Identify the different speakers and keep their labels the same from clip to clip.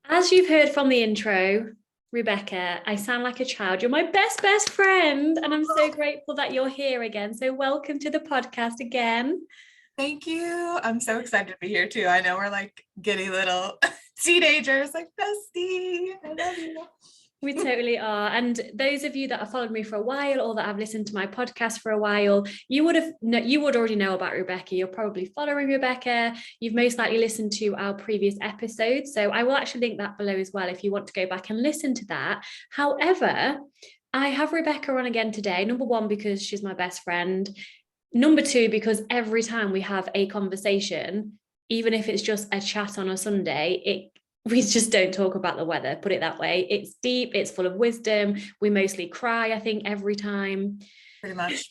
Speaker 1: As you've heard from the intro, Rebekah, I sound like a child. You're my best friend, and I'm so grateful that you're here again. So welcome to the podcast again.
Speaker 2: Thank you. I'm so excited to be here too. I know we're like giddy little teenagers, like bestie. I love you.
Speaker 1: We totally are. And those of you that have followed me for a while or that have listened to my podcast for a while, you would already know about Rebekah. You're probably following Rebekah. You've most likely listened to our previous episodes. So I will actually link that below as well if you want to go back and listen to that. However, I have Rebekah on again today. Number one, because she's my best friend. Number two, because every time we have a conversation, even if it's just a chat on a Sunday, we just don't talk about the weather, put it that way. It's deep, it's full of wisdom. We mostly cry, I think, every time.
Speaker 2: Pretty much.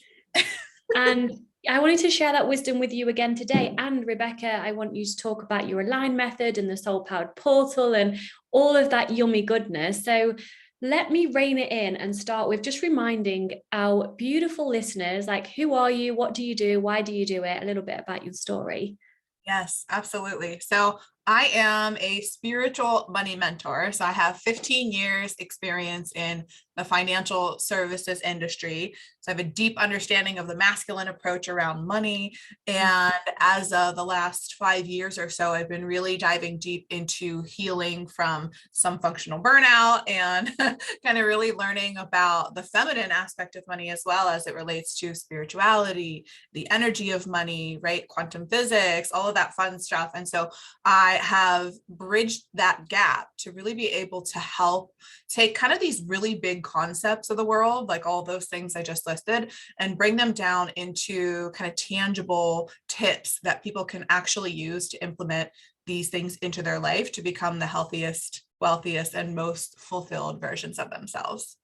Speaker 1: And I wanted to share that wisdom with you again today. And Rebekah, I want you to talk about your A.L.I.G.N Method and the Soul Powered Portal and all of that yummy goodness. So let me rein it in and start with just reminding our beautiful listeners, like, who are you? What do you do? Why do you do it? A little bit about your story.
Speaker 2: Yes, absolutely. So I am a spiritual money mentor. So I have 15 years experience in the financial services industry. So I have a deep understanding of the masculine approach around money. And as of the last 5 years or so, I've been really diving deep into healing from some functional burnout and kind of really learning about the feminine aspect of money as well as it relates to spirituality, the energy of money, right? Quantum physics, all of that fun stuff. And so I have bridged that gap to really be able to help take kind of these really big concepts of the world, like all those things I just listed, and bring them down into kind of tangible tips that people can actually use to implement these things into their life to become the healthiest, wealthiest, and most fulfilled versions of themselves.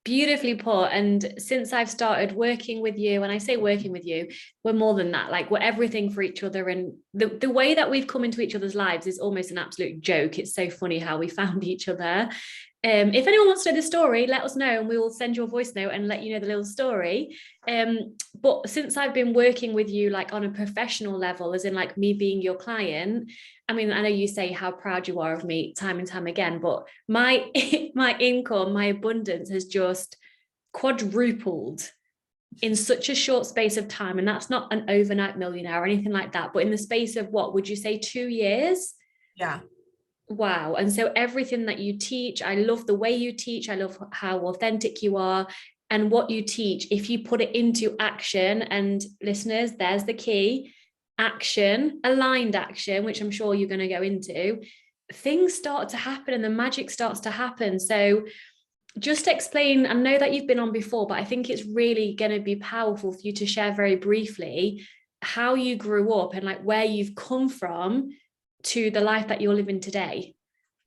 Speaker 1: Beautifully put. And since I've started working with you, and I say working with you, we're more than that. Like, we're everything for each other. And the way that we've come into each other's lives is almost an absolute joke. It's so funny how we found each other. If anyone wants to know the story, let us know and we will send you a voice note and let you know the little story. But since I've been working with you, like on a professional level, as in like me being your client, I mean, I know you say how proud you are of me time and time again, but my income, my abundance has just quadrupled in such a short space of time. And that's not an overnight millionaire or anything like that, but in the space of, what would you say, 2 years?
Speaker 2: Yeah.
Speaker 1: Wow. And so everything that you teach, I love the way you teach. I love how authentic you are. And what you teach, if you put it into action, and listeners, there's the key: action, aligned action, which I'm sure you're going to go into, things start to happen and the magic starts to happen. So just explain, I know that you've been on before, but I think it's really going to be powerful for you to share very briefly how you grew up and like where you've come from to the life that you're living today.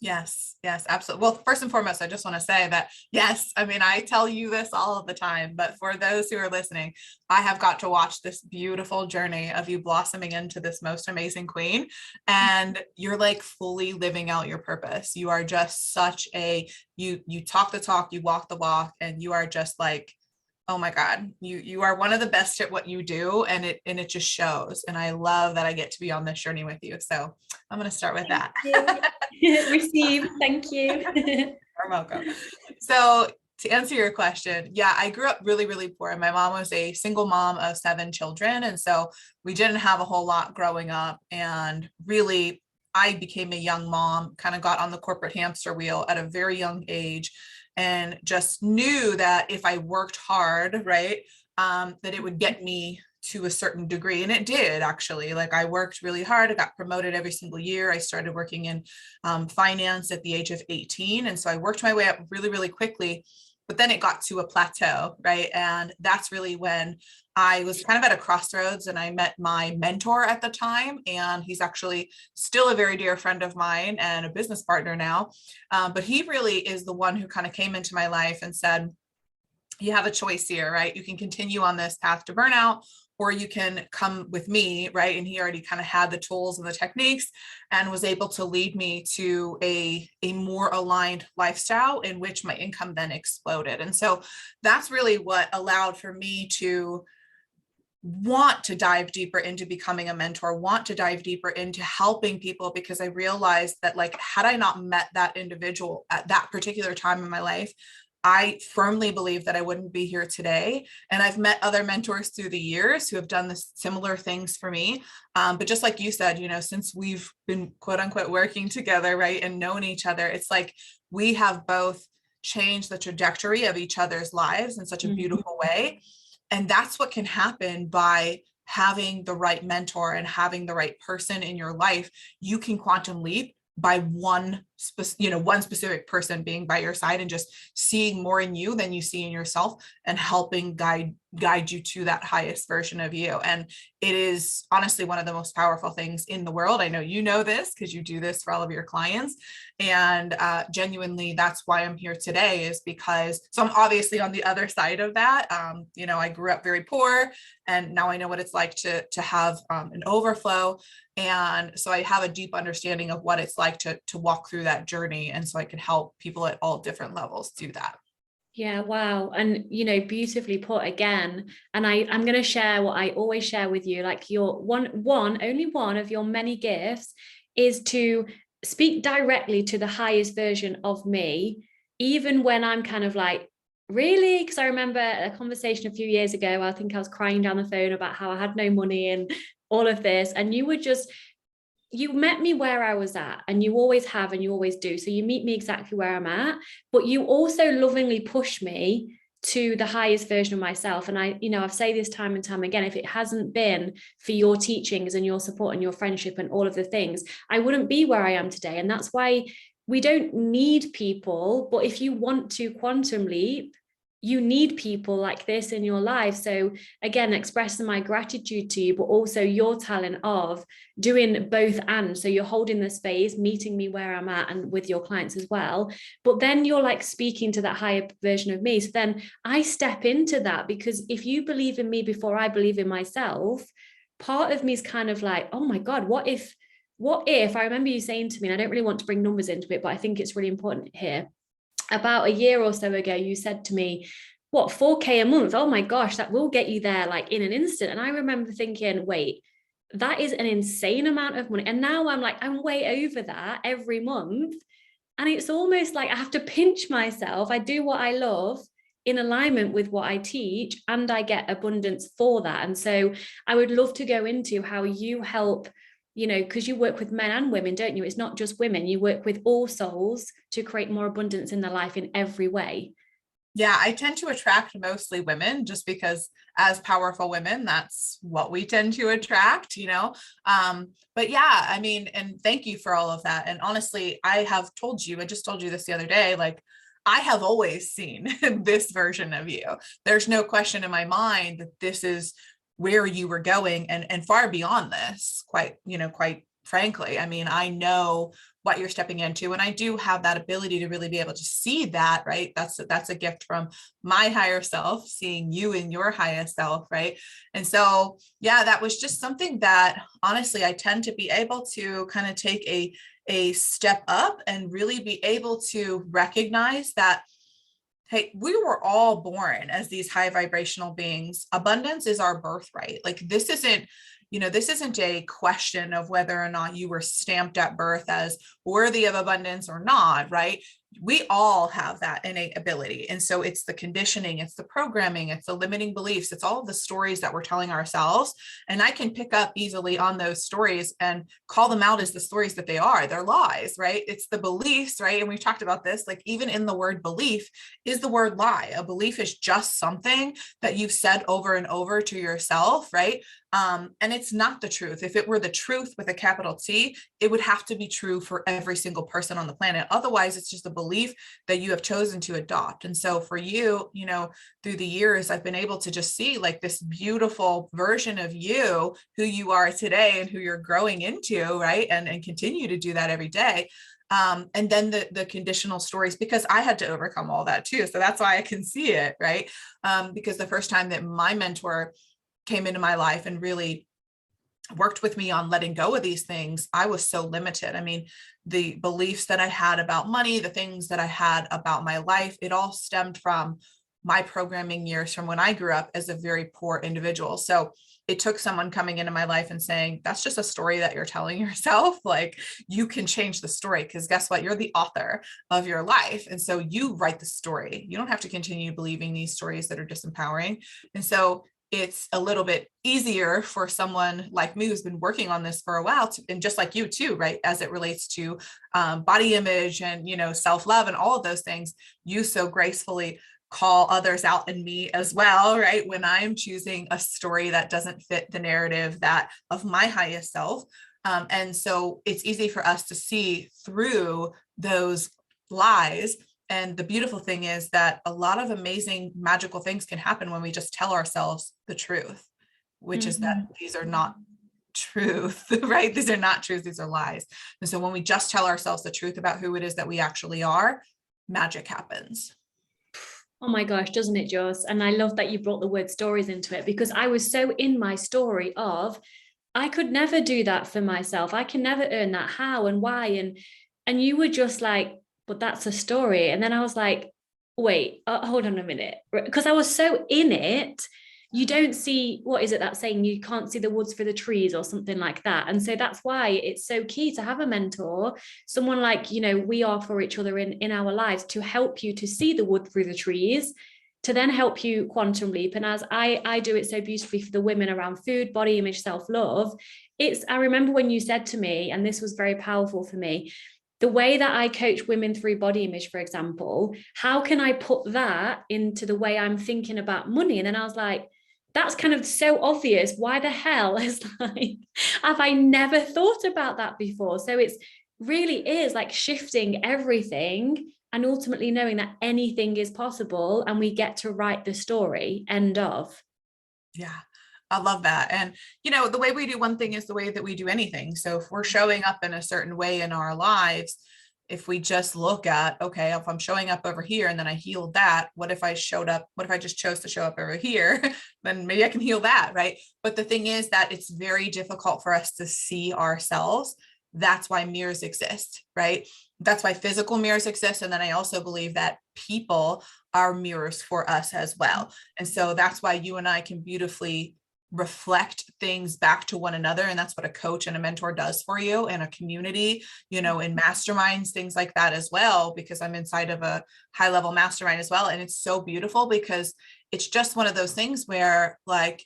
Speaker 2: Yes, absolutely. Well, first and foremost, I just want to say that, yes, I mean, I tell you this all of the time, but for those who are listening, I have got to watch this beautiful journey of you blossoming into this most amazing queen. And you're like fully living out your purpose. You are just such you talk the talk, you walk the walk, and you are just like, oh my God, you are one of the best at what you do, and it just shows. And I love that I get to be on this journey with you. So I'm going to start with that.
Speaker 1: Receive. Thank you.
Speaker 2: You're welcome. So to answer your question, yeah, I grew up really, really poor. My mom was a single mom of 7 children. And so we didn't have a whole lot growing up. And really, I became a young mom, kind of got on the corporate hamster wheel at a very young age, and just knew that if I worked hard, right, that it would get me to a certain degree. And it did, actually. Like, I worked really hard. I got promoted every single year. I started working in finance at the age of 18. And so I worked my way up really, really quickly. But then it got to a plateau, right? And that's really when I was kind of at a crossroads, and I met my mentor at the time. And he's actually still a very dear friend of mine and a business partner now. But he really is the one who kind of came into my life and said, you have a choice here, right? You can continue on this path to burnout, or you can come with me, right? And he already kind of had the tools and the techniques and was able to lead me to a more aligned lifestyle in which my income then exploded. And so that's really what allowed for me to want to dive deeper into becoming a mentor, want to dive deeper into helping people, because I realized that, like, had I not met that individual at that particular time in my life, I firmly believe that I wouldn't be here today. And I've met other mentors through the years who have done this similar things for me. But just like you said, you know, since we've been quote unquote working together, right, and known each other, it's like we have both changed the trajectory of each other's lives in such a beautiful way. And that's what can happen by having the right mentor and having the right person in your life. You can quantum leap by one specific person being by your side and just seeing more in you than you see in yourself, and helping guide you to that highest version of you. And it is honestly one of the most powerful things in the world. I know you know this because you do this for all of your clients. And genuinely, that's why I'm here today, is because, so I'm obviously on the other side of that. I grew up very poor, and now I know what it's like to have an overflow. And so I have a deep understanding of what it's like to walk through that journey. And so I can help people at all different levels do that.
Speaker 1: Yeah, wow. And, beautifully put again. And I'm going to share what I always share with you, like your only one of your many gifts is to speak directly to the highest version of me, even when I'm kind of like, really? Because I remember a conversation a few years ago, I think I was crying down the phone about how I had no money and all of this. And you met me where I was at, and you always have, and you always do. So you meet me exactly where I'm at, but you also lovingly push me to the highest version of myself. And I've said this time and time again, if it hasn't been for your teachings and your support and your friendship and all of the things, I wouldn't be where I am today. And that's why we don't need people, but if you want to quantum leap, you need people like this in your life. So again, expressing my gratitude to you, but also your talent of doing both. And so you're holding the space, meeting me where I'm at, and with your clients as well. But then you're like speaking to that higher version of me. So then I step into that, because if you believe in me before I believe in myself, part of me is kind of like, oh my God, what if I remember you saying to me, and I don't really want to bring numbers into it, but I think it's really important here. About a year or so ago, you said to me, what, 4K a month? Oh my gosh, that will get you there like in an instant. And I remember thinking, wait, that is an insane amount of money. And now I'm like, I'm way over that every month. And it's almost like I have to pinch myself. I do what I love in alignment with what I teach, and I get abundance for that. And so I would love to go into how you help, because you work with men and women, don't you? It's not just women. You work with all souls to create more abundance in their life in every way.
Speaker 2: Yeah, I tend to attract mostly women, just because as powerful women, that's what we tend to attract, But yeah, I mean, and thank you for all of that. And honestly, I just told you this the other day, like, I have always seen this version of you. There's no question in my mind that this is where you were going, and far beyond this, quite frankly. I mean, I know what you're stepping into, and I do have that ability to really be able to see that, right? That's a gift from my higher self, seeing you in your highest self, right? And so, yeah, that was just something that honestly, I tend to be able to kind of take a step up and really be able to recognize that, hey, we were all born as these high vibrational beings. Abundance is our birthright. Like, this isn't a question of whether or not you were stamped at birth as worthy of abundance or not, right? We all have that innate ability. And so it's the conditioning, it's the programming, it's the limiting beliefs, it's all of the stories that we're telling ourselves. And I can pick up easily on those stories and call them out as the stories that they are. They're lies, right? It's the beliefs, right? And we've talked about this, like, even in the word belief is the word lie. A belief is just something that you've said over and over to yourself, right? And it's not the truth. If it were the truth with a capital T, it would have to be true for every single person on the planet. Otherwise, it's just a belief that you have chosen to adopt. And so for you, through the years, I've been able to just see like this beautiful version of you, who you are today and who you're growing into, right? And continue to do that every day. And then the conditional stories, because I had to overcome all that too. So that's why I can see it, right? Because the first time that my mentor came into my life and really worked with me on letting go of these things, I was so limited. I mean, the beliefs that I had about money, the things that I had about my life, it all stemmed from my programming years from when I grew up as a very poor individual. So it took someone coming into my life and saying, that's just a story that you're telling yourself. Like, you can change the story, because guess what? You're the author of your life. And so you write the story. You don't have to continue believing these stories that are disempowering. And so it's a little bit easier for someone like me who's been working on this for a while and just like you too, right? As it relates to body image and, self-love and all of those things, you so gracefully call others out and me as well, right? When I'm choosing a story that doesn't fit the narrative that of my highest self. And so it's easy for us to see through those lies. And the beautiful thing is that a lot of amazing, magical things can happen when we just tell ourselves the truth, which is that these are not truth, right? These are not truth, these are lies. And so when we just tell ourselves the truth about who it is that we actually are, magic happens.
Speaker 1: Oh my gosh, doesn't it just? And I love that you brought the word stories into it, because I was so in my story of, I could never do that for myself. I can never earn that. How and why? And you were just like, but that's a story. And then I was like, wait, hold on a minute. Because I was so in it, you don't see, what is it that saying? You can't see the woods for the trees or something like that. And so that's why it's so key to have a mentor, someone like, we are for each other in our lives, to help you to see the wood through the trees, to then help you quantum leap. And as I do it so beautifully for the women around food, body image, self-love, I remember when you said to me, and this was very powerful for me, the way that I coach women through body image, for example, how can I put that into the way I'm thinking about money? And then I was like, that's kind of so obvious. Why the hell have I never thought about that before? So it's really is like shifting everything and ultimately knowing that anything is possible and we get to write the story, end of.
Speaker 2: Yeah. I love that. And, the way we do one thing is the way that we do anything. So if we're showing up in a certain way in our lives, if we just look at, okay, if I'm showing up over here and then I healed that, what if I just chose to show up over here? Then maybe I can heal that, right? But the thing is that it's very difficult for us to see ourselves. That's why mirrors exist, right? That's why physical mirrors exist. And then I also believe that people are mirrors for us as well. And so that's why you and I can beautifully reflect things back to one another. And that's what a coach and a mentor does for you, and a community, in masterminds, things like that as well, because I'm inside of a high level mastermind as well. And it's so beautiful because it's just one of those things where, like,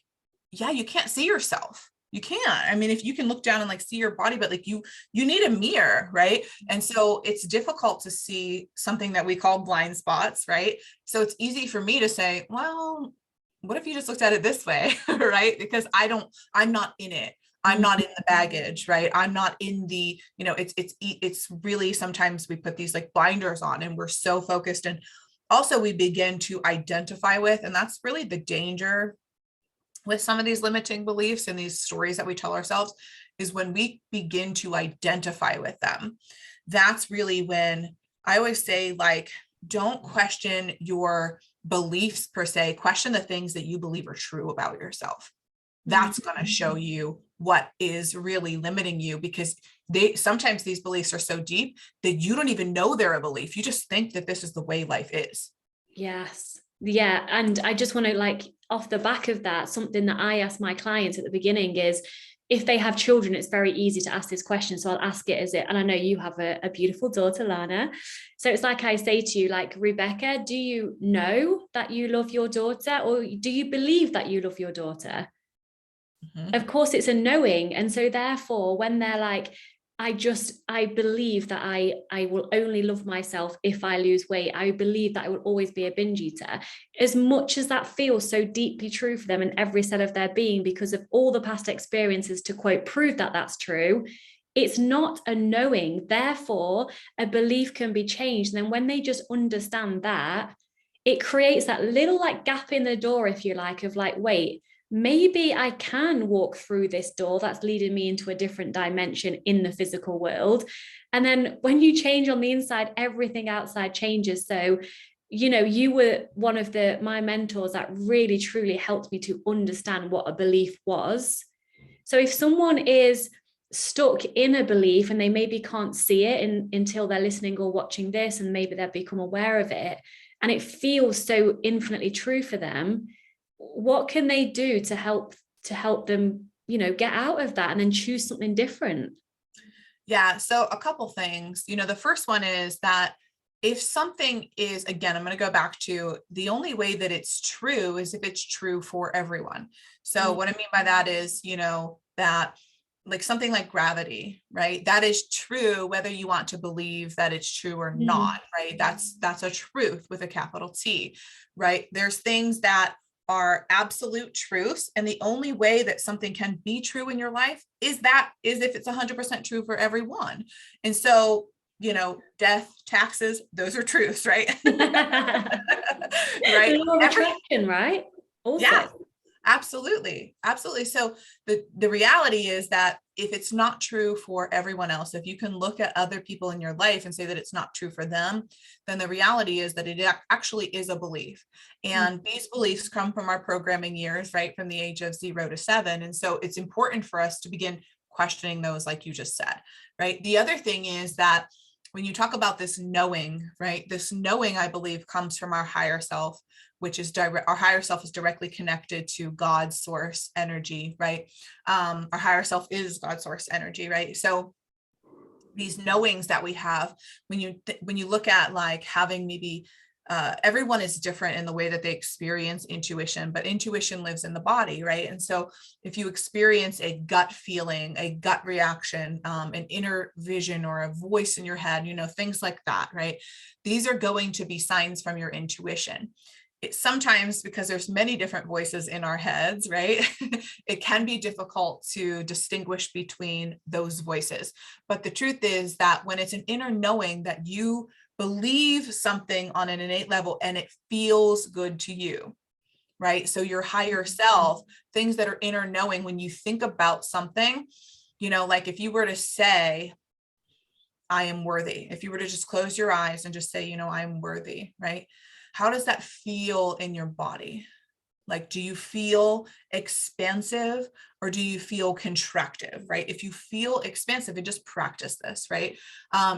Speaker 2: yeah, you can't see yourself. You can't. I mean, if you can look down and like see your body, but like you need a mirror, right? And so it's difficult to see something that we call blind spots, right? So it's easy for me to say, well, what if you just looked at it this way, right? Because I'm not in it. I'm not in the baggage, right? I'm not in the, it's really, sometimes we put these like blinders on and we're so focused, and also we begin to identify with, and that's really the danger with some of these limiting beliefs and these stories that we tell ourselves, is when we begin to identify with them. That's really when I always say, like, don't question your beliefs per se, question the things that you believe are true about yourself. That's going to show you what is really limiting you, because sometimes these beliefs are so deep that you don't even know they're a belief. You just think that this is the way life is.
Speaker 1: Yes. Yeah. And I just want to, like, off the back of that, something that I ask my clients at the beginning is, if they have children, it's very easy to ask this question. So I'll ask it as it, and I know you have a beautiful daughter, Lana. So it's like I say to you, like, Rebekah, do you know that you love your daughter, or do you believe that you love your daughter? Of course, it's a knowing. And so therefore, when they're like, I believe that I will only love myself if I lose weight. I believe that I will always be a binge eater. As much as that feels so deeply true for them in every cell of their being, because of all the past experiences to, quote, prove that that's true, it's not a knowing. Therefore, a belief can be changed. And then when they just understand that, it creates that little like gap in the door, if you like, of like, wait, maybe I can walk through this door that's leading me into a different dimension in the physical world. And then when you change on the inside, everything outside changes. So, you were one of my mentors that really, truly helped me to understand what a belief was. So if someone is stuck in a belief and they maybe can't see it until they're listening or watching this, and maybe they've become aware of it, and it feels so infinitely true for them, what can they do to help them, get out of that and then choose something different?
Speaker 2: Yeah. So a couple things, the first one is that if something is, again, I'm going to go back to the only way that it's true is if it's true for everyone. So what I mean by that is, that like something like gravity, right? That is true, whether you want to believe that it's true or not, right? That's a truth with a capital T, right? There's things that are absolute truths. And the only way that something can be true in your life is if it's 100% true for everyone. And so, death, taxes, those are truths, right?
Speaker 1: Right.
Speaker 2: Right.
Speaker 1: The law of attraction, right? Also.
Speaker 2: Yeah, absolutely. Absolutely. So the reality is that if it's not true for everyone else, if you can look at other people in your life and say that it's not true for them, then the reality is that it actually is a belief. And these beliefs come from our programming years, right? From the age of 0 to 7. And so it's important for us to begin questioning those, like you just said, right? The other thing is that when you talk about this knowing, right? This knowing, I believe, comes from our higher self, which is our higher self is directly connected to God's source energy, right? Our higher self is God's source energy, right? So these knowings that we have, when you look at like having maybe everyone is different in the way that they experience intuition, but intuition lives in the body, right? And so if you experience a gut feeling, a gut reaction, an inner vision or a voice in your head, things like that, right? These are going to be signs from your intuition. It's sometimes, because there's many different voices in our heads, right? It can be difficult to distinguish between those voices. But the truth is that when it's an inner knowing that you believe something on an innate level and it feels good to you, right? So your higher self, things that are inner knowing, when you think about something, like if you were to say, I am worthy, if you were to just close your eyes and just say, I am worthy, right? How does that feel in your body? Like, do you feel expansive or do you feel contractive, right? If you feel expansive, and just practice this, right?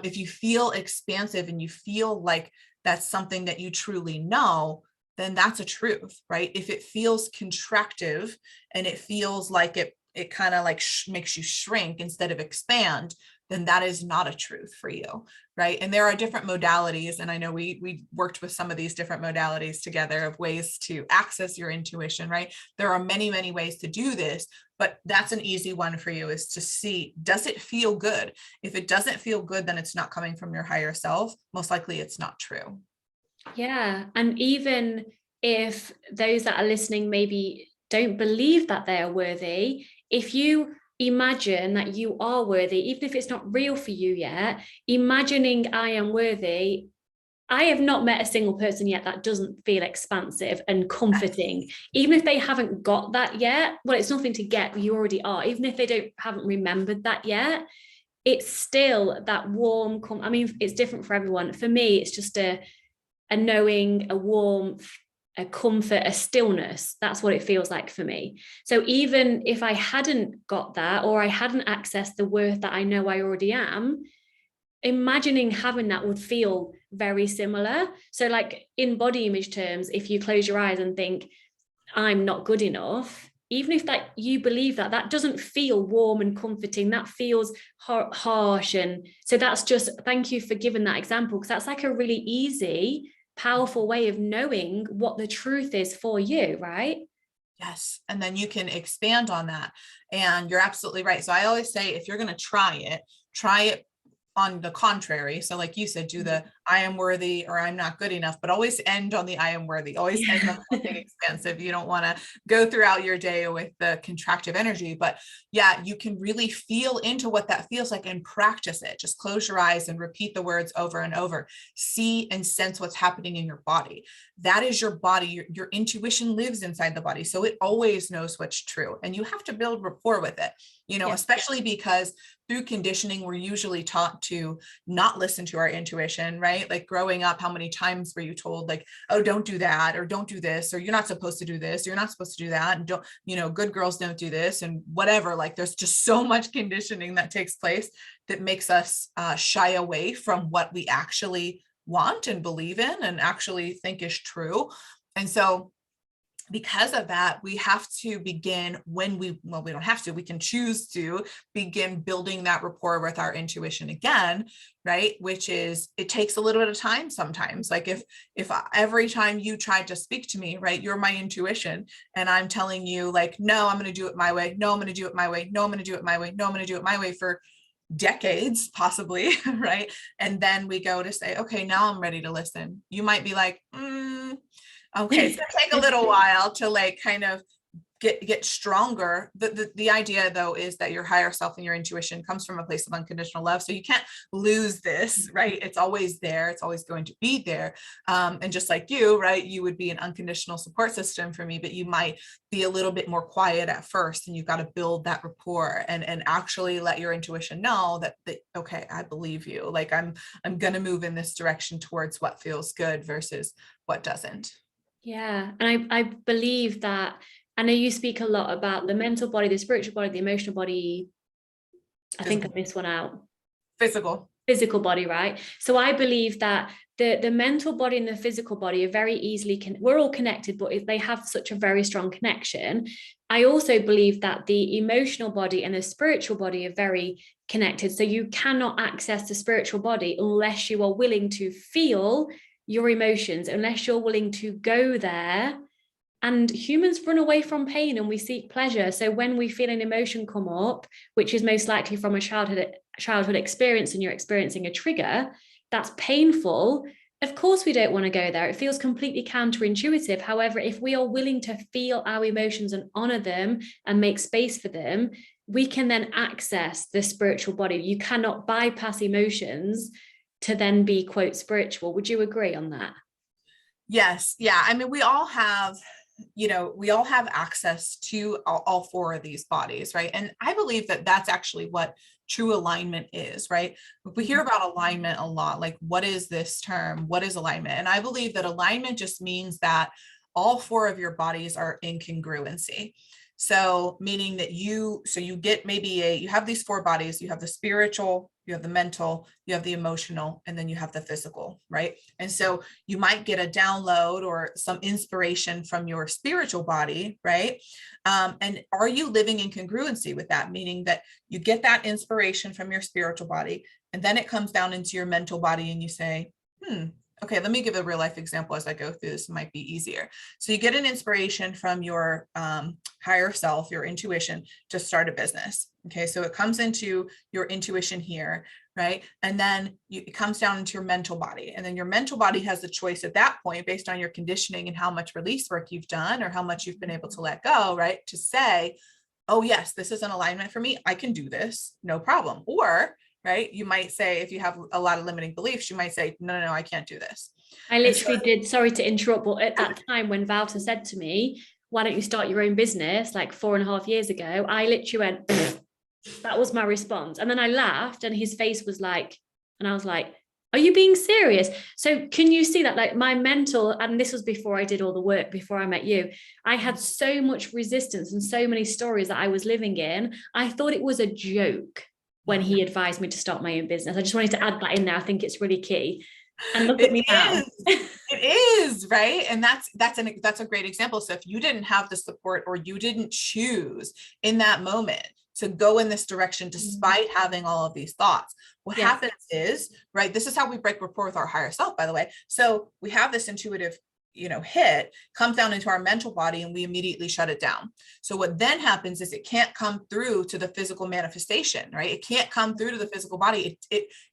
Speaker 2: If you feel expansive and you feel like that's something that you truly know, then that's a truth, right? If it feels contractive and it feels like it kind of like makes you shrink instead of expand, then that is not a truth for you, right? And there are different modalities. And I know we worked with some of these different modalities together of ways to access your intuition, right? There are many, many ways to do this, but that's an easy one for you, is to see, does it feel good? If it doesn't feel good, then it's not coming from your higher self. Most likely it's not true.
Speaker 1: Yeah. And even if those that are listening maybe don't believe that they are worthy, if you imagine that you are worthy, even if it's not real for you yet, imagining I am worthy. I have not met a single person yet that doesn't feel expansive and comforting, even if they haven't got that yet. Well, it's nothing to get, you already are. Even if they haven't remembered that yet, it's still that warm, I mean, it's different for everyone. For me, it's just a knowing, a warmth, a comfort, a stillness. That's what it feels like for me. So even if I hadn't got that, or I hadn't accessed the worth that I know I already am, imagining having that would feel very similar. So like in body image terms, if you close your eyes and think, I'm not good enough, even if that you believe that doesn't feel warm and comforting, that feels harsh. And so that's just, thank you for giving that example, because that's like a really easy, powerful way of knowing what the truth is for you, right?
Speaker 2: Yes. And then you can expand on that. And you're absolutely right. So I always say, if you're going to try it on the contrary. So like you said, do the I am worthy or I'm not good enough, but always end on the I am worthy, always end on something expansive. You don't want to go throughout your day with the contractive energy, but yeah, you can really feel into what that feels like and practice it. Just close your eyes and repeat the words over and over. See and sense what's happening in your body. That is your body. Your intuition lives inside the body. So it always knows what's true. And you have to build rapport with it, especially because through conditioning, we're usually taught to not listen to our intuition, right? Like growing up, how many times were you told like, oh, don't do that, or don't do this, or you're not supposed to do this, or you're not supposed to do that. And don't, good girls don't do this and whatever. Like there's just so much conditioning that takes place that makes us shy away from what we actually want and believe in and actually think is true. And so because of that, we have to begin we don't have to, we can choose to begin building that rapport with our intuition again, right? Which is, it takes a little bit of time sometimes. Like if every time you tried to speak to me, right, you're my intuition, and I'm telling you like, no, I'm going to do it my way. No, I'm going to do it my way. No, I'm going to do it my way. No, I'm going to do it my way for decades, possibly, right? And then we go to say, okay, now I'm ready to listen. You might be like, okay, it's gonna take a little while to like kind of get stronger. The idea though is that your higher self and your intuition comes from a place of unconditional love. So you can't lose this, right? It's always there. It's always going to be there. And just like you, right, you would be an unconditional support system for me, but you might be a little bit more quiet at first, and you've got to build that rapport and actually let your intuition know that okay, I believe you. Like I'm gonna move in this direction towards what feels good versus what doesn't.
Speaker 1: Yeah. And I believe that, I know you speak a lot about the mental body, the spiritual body, the emotional body. I think I missed one out. Physical body, right? So I believe that the mental body and the physical body are very easily, we're all connected, but they have such a very strong connection. I also believe that the emotional body and the spiritual body are very connected. So you cannot access the spiritual body unless you are willing to feel your emotions, unless you're willing to go there. And humans run away from pain and we seek pleasure. So when we feel an emotion come up, which is most likely from a childhood experience, and you're experiencing a trigger that's painful, of course we don't want to go there. It feels completely counterintuitive. However, if we are willing to feel our emotions and honor them and make space for them, we can then access the spiritual body. You cannot bypass emotions to then be, quote, spiritual. Would you agree on that?
Speaker 2: Yes. Yeah. I mean, we all have access to all four of these bodies, right? And I believe that that's actually what true alignment is, right? We hear about alignment a lot, like, what is this term? What is alignment? And I believe that alignment just means that all four of your bodies are in congruency. So meaning that you get you have these four bodies, you have the spiritual, you have the mental, you have the emotional, and then you have the physical, right? And so you might get a download or some inspiration from your spiritual body, right? And are you living in congruency with that? Meaning that you get that inspiration from your spiritual body, and then it comes down into your mental body and you say, okay, let me give a real life example as I go through this. It might be easier. So you get an inspiration from your higher self, your intuition, to start a business. Okay, so it comes into your intuition here, right? And then it comes down into your mental body. And then your mental body has the choice at that point, based on your conditioning and how much release work you've done or how much you've been able to let go, right? To say, oh yes, this is an alignment for me. I can do this, no problem. Or right, you might say, if you have a lot of limiting beliefs, you might say, no, I can't do this.
Speaker 1: I literally did, sorry to interrupt, but at that time when Valter said to me, why don't you start your own business, like 4.5 years ago, I literally went, that was my response. And then I laughed and his face was like, and I was like, are you being serious? So can you see that, like, my mental, and this was before I did all the work, before I met you, I had so much resistance and so many stories that I was living in. I thought it was a joke when he advised me to start my own business. I just wanted to add that in there. I think it's really key. And look at me now.
Speaker 2: It is, right? And that's a great example. So if you didn't have the support, or you didn't choose in that moment to go in this direction, despite having all of these thoughts, what happens is, right, this is how we break rapport with our higher self, by the way. So we have this intuitive hit, comes down into our mental body, and we immediately shut it down. So what then happens is it can't come through to the physical manifestation, right? It can't come through to the physical body.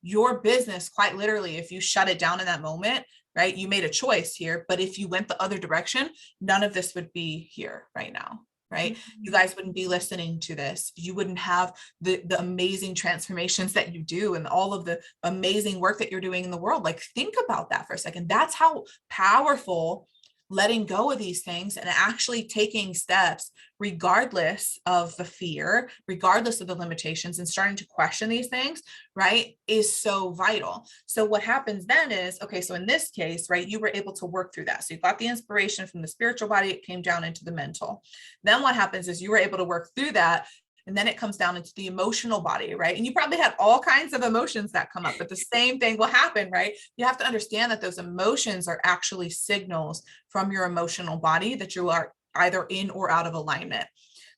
Speaker 2: Your business, quite literally, if you shut it down in that moment, right, you made a choice here, but if you went the other direction, none of this would be here right now. Right? You guys wouldn't be listening to this. You wouldn't have the amazing transformations that you do and all of the amazing work that you're doing in the world. Like, think about that for a second. That's how powerful letting go of these things and actually taking steps, regardless of the fear, regardless of the limitations, and starting to question these things, right, is so vital. So what happens then is, okay, so in this case, right, you were able to work through that. So you got the inspiration from the spiritual body, it came down into the mental. Then what happens is you were able to work through that. And then it comes down into the emotional body, right? And you probably had all kinds of emotions that come up, but the same thing will happen, right? You have to understand that those emotions are actually signals from your emotional body that you are either in or out of alignment.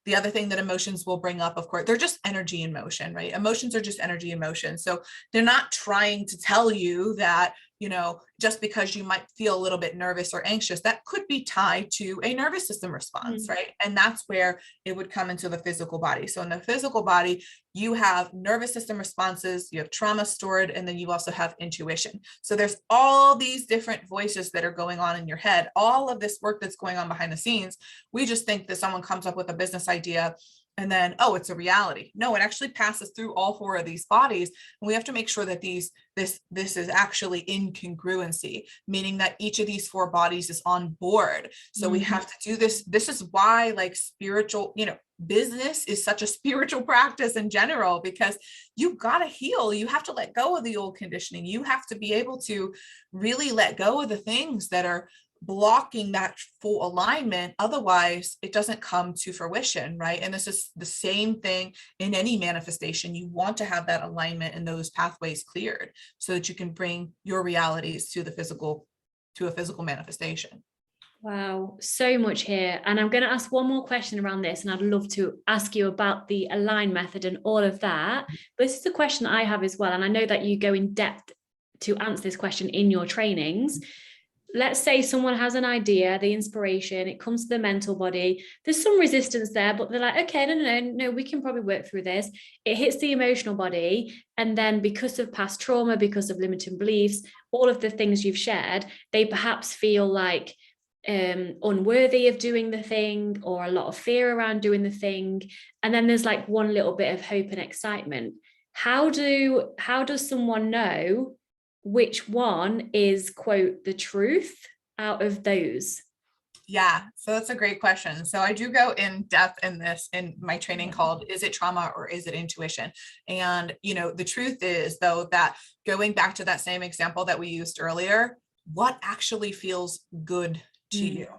Speaker 2: The other thing that emotions will bring up, of course, they're just energy in motion, right? Emotions are just energy in motion. So they're not trying to tell you that, just because you might feel a little bit nervous or anxious, that could be tied to a nervous system response, right? And that's where it would come into the physical body. So in the physical body, you have nervous system responses, you have trauma stored, and then you also have intuition. So there's all these different voices that are going on in your head, all of this work that's going on behind the scenes. We just think that someone comes up with a business idea and then, oh, it's a reality. No, it actually passes through all four of these bodies. And we have to make sure that this is actually in congruency, meaning that each of these four bodies is on board. So we have to do this. This is why like spiritual, business is such a spiritual practice in general, because you got to heal. You have to let go of the old conditioning. You have to be able to really let go of the things that are blocking that full alignment. Otherwise, it doesn't come to fruition, right? And this is the same thing in any manifestation. You want to have that alignment and those pathways cleared so that you can bring your realities to a physical manifestation.
Speaker 1: Wow, so much here. And I'm going to ask one more question around this, and I'd love to ask you about the A.L.I.G.N method and all of that. But this is a question I have as well. And I know that you go in depth to answer this question in your trainings. Let's say someone has an idea, the inspiration, it comes to the mental body. There's some resistance there, but they're like, okay, no, we can probably work through this. It hits the emotional body. And then because of past trauma, because of limiting beliefs, all of the things you've shared, they perhaps feel like unworthy of doing the thing, or a lot of fear around doing the thing. And then there's like one little bit of hope and excitement. How does someone know which one is, quote, the truth out of those?
Speaker 2: Yeah, so that's a great question. So I do go in depth in this in my training called Is It Trauma or Is It Intuition? And, the truth is, though, that going back to that same example that we used earlier, what actually feels good to you?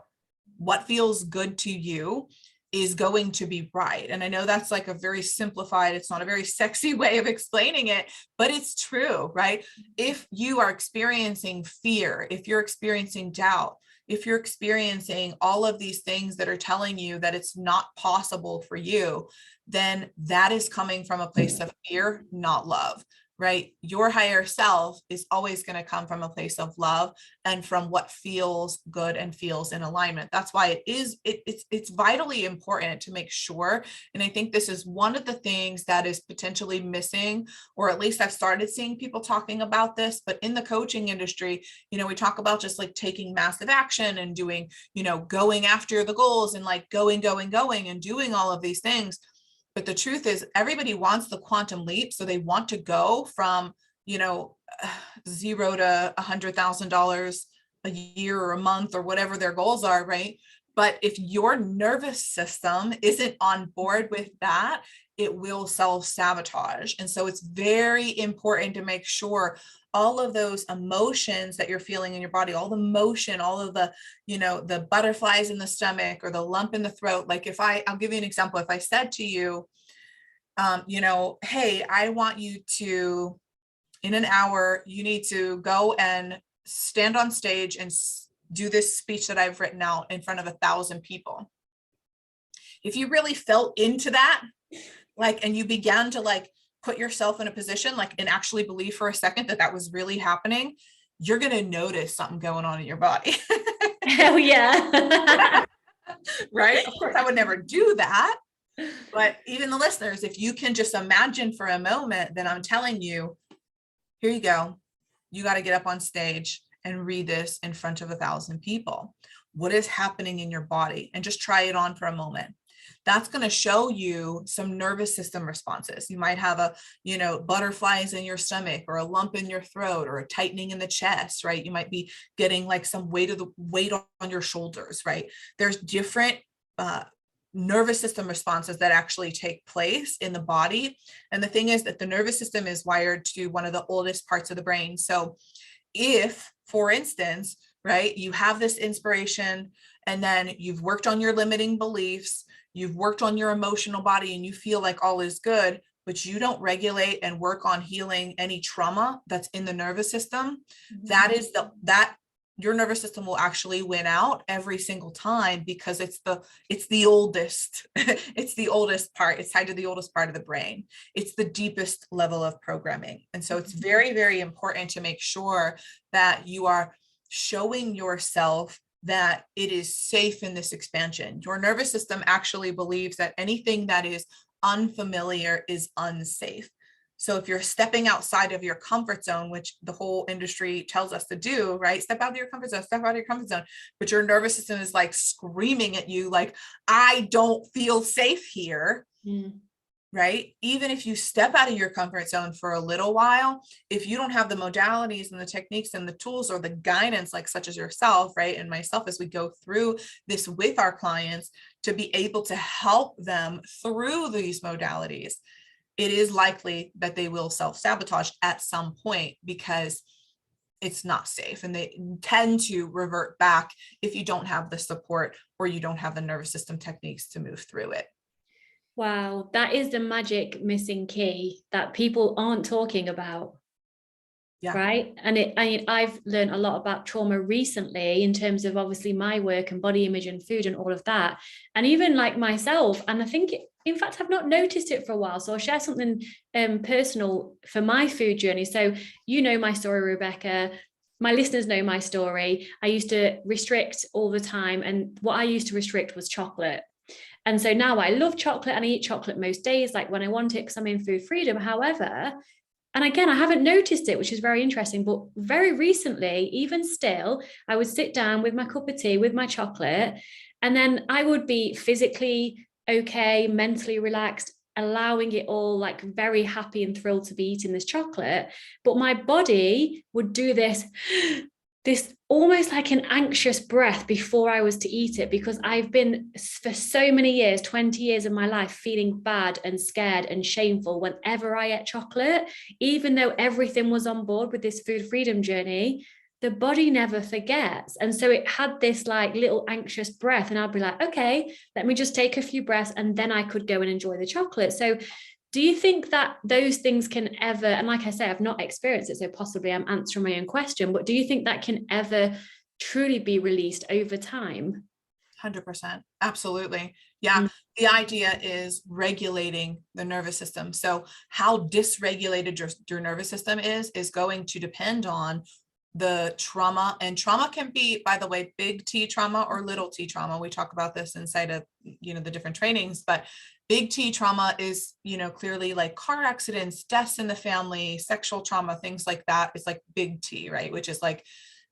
Speaker 2: What feels good to you is going to be right. And I know that's like a very simplified, it's not a very sexy way of explaining it, but it's true, right? If you are experiencing fear, if you're experiencing doubt, if you're experiencing all of these things that are telling you that it's not possible for you, then that is coming from a place of fear, not love. Right? Your higher self is always going to come from a place of love and from what feels good and feels in alignment. That's why it's vitally important to make sure. And I think this is one of the things that is potentially missing, or at least I've started seeing people talking about this, but in the coaching industry, we talk about just like taking massive action and doing, going after the goals and like going and doing all of these things. But the truth is, everybody wants the quantum leap. So they want to go from, $0 to $100,000 a year or a month or whatever their goals are, right? But if your nervous system isn't on board with that, it will self-sabotage. And so it's very important to make sure all of those emotions that you're feeling in your body, all the motion, all of the, the butterflies in the stomach or the lump in the throat. Like I'll give you an example. If I said to you, hey, I want you to, in an hour, you need to go and stand on stage and do this speech that I've written out in front of 1,000 people. If you really felt into that, and you began to put yourself in a position, and actually believe for a second that was really happening, you're going to notice something going on in your body.
Speaker 1: Hell yeah.
Speaker 2: Right? Of course, I would never do that. But even the listeners, if you can just imagine for a moment, then I'm telling you, here you go. You got to get up on stage and read this in front of 1,000 people. What is happening in your body? And just try it on for a moment. That's going to show you some nervous system responses. You might have butterflies in your stomach, or a lump in your throat, or a tightening in the chest, right? You might be getting some weight on your shoulders, right? There's different nervous system responses that actually take place in the body. And the thing is that the nervous system is wired to one of the oldest parts of the brain. So if, for instance, right, you have this inspiration and then you've worked on your limiting beliefs, you've worked on your emotional body and you feel like all is good, but you don't regulate and work on healing any trauma that's in the nervous system, that your nervous system will actually win out every single time, because it's the oldest, it's the oldest part. It's tied to the oldest part of the brain. It's the deepest level of programming. And so it's very, very important to make sure that you are showing yourself that it is safe in this expansion. Your nervous system actually believes that anything that is unfamiliar is unsafe. So if you're stepping outside of your comfort zone, which the whole industry tells us to do, right? Step out of your comfort zone, step out of your comfort zone. But your nervous system is like screaming at you, like, I don't feel safe here. Right? Even if you step out of your comfort zone for a little while, if you don't have the modalities and the techniques and the tools or the guidance, like such as yourself, right? And myself, as we go through this with our clients to be able to help them through these modalities, it is likely that they will self-sabotage at some point, because it's not safe, and they tend to revert back if you don't have the support or you don't have the nervous system techniques to move through it.
Speaker 1: Wow, that is the magic missing key that people aren't talking about. Yeah. Right. And I've learned a lot about trauma recently in terms of obviously my work and body image and food and all of that. And even like myself, and I think, in fact, I've not noticed it for a while. So I'll share something personal for my food journey. So, you know, my story, Rebekah, my listeners know my story. I used to restrict all the time. And what I used to restrict was chocolate. And so now I love chocolate and I eat chocolate most days, like when I want it, because I'm in food freedom. However, and again, I haven't noticed it, which is very interesting, but very recently, even still, I would sit down with my cup of tea, with my chocolate, and then I would be physically okay, mentally relaxed, allowing it all, like very happy and thrilled to be eating this chocolate. But my body would do this almost like an anxious breath before I was to eat it, because I've been for so many years, 20 years of my life, feeling bad and scared and shameful whenever I ate chocolate. Even though everything was on board with this food freedom journey, the body never forgets. And so it had this like little anxious breath, and I'd be like, okay, let me just take a few breaths, and then I could go and enjoy the chocolate. So do you think that those things can ever, and like I say, I've not experienced it, so possibly I'm answering my own question, but do you think that can ever truly be released over time?
Speaker 2: 100%. Absolutely. Yeah. The idea is regulating the nervous system. So how dysregulated your nervous system is going to depend on the trauma. And trauma can be, by the way, big T trauma or little T trauma. We talk about this inside of, the different trainings, but big T trauma is, clearly like car accidents, deaths in the family, sexual trauma, things like that. It's like big T, right? Which is like,